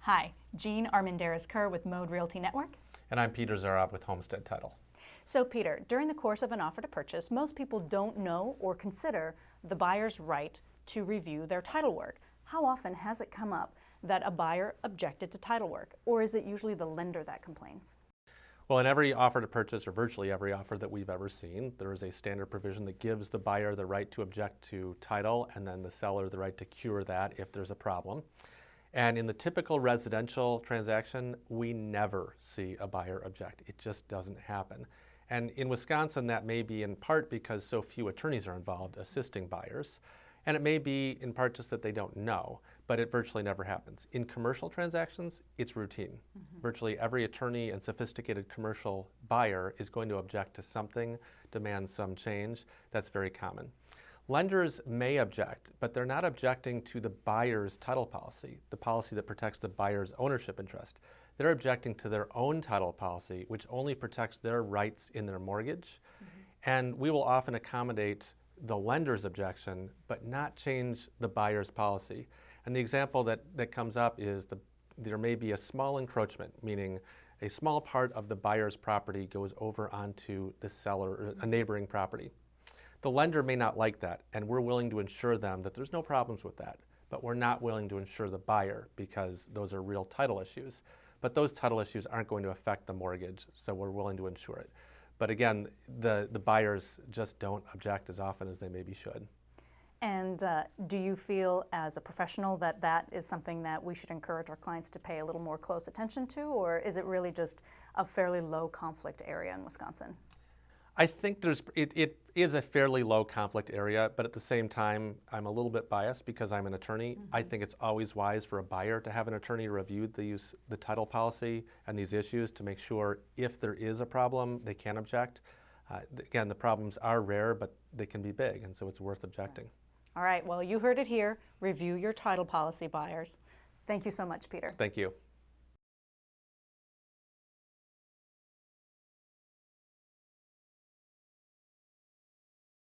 Hi, Jean Armendariz-Kerr with Mode Realty Network. And I'm Peter Zarov with Homestead Title. So Peter, during the course of an offer to purchase, most people don't know or consider the buyer's right to review their title work. How often has it come up that a buyer objected to title work, or is it usually the lender that complains? Well, in every offer to purchase, or virtually every offer that we've ever seen, there is a standard provision that gives the buyer the right to object to title and then the seller the right to cure that if there's a problem. And in the typical residential transaction, we never see a buyer object. It just doesn't happen. And in Wisconsin, that may be in part because so few attorneys are involved assisting buyers. And it may be in part just that they don't know, but it virtually never happens. In commercial transactions, it's routine. Virtually every attorney and sophisticated commercial buyer is going to object to something, demand some change. That's very common. Lenders may object, but they're not objecting to the buyer's title policy, the policy that protects the buyer's ownership interest. They're objecting to their own title policy, which only protects their rights in their mortgage. And we will often accommodate the lender's objection, but not change the buyer's policy. And the example that comes up is there may be a small encroachment, meaning a small part of the buyer's property goes over onto the seller, a neighboring property. The lender may not like that, and we're willing to ensure them that there's no problems with that, but we're not willing to insure the buyer because those are real title issues. But those title issues aren't going to affect the mortgage, so we're willing to insure it. But again, the buyers just don't object as often as they maybe should. And do you feel as a professional that that is something that we should encourage our clients to pay a little more close attention to, or is it really just a fairly low conflict area in Wisconsin? I think it is a fairly low conflict area, but at the same time, I'm a little bit biased because I'm an attorney. I think it's always wise for a buyer to have an attorney review the title policy and these issues to make sure if there is a problem, they can object. Again, the problems are rare, but they can be big, and so it's worth objecting. All right, well, you heard it here. Review your title policy, buyers. Thank you so much, Peter. Thank you.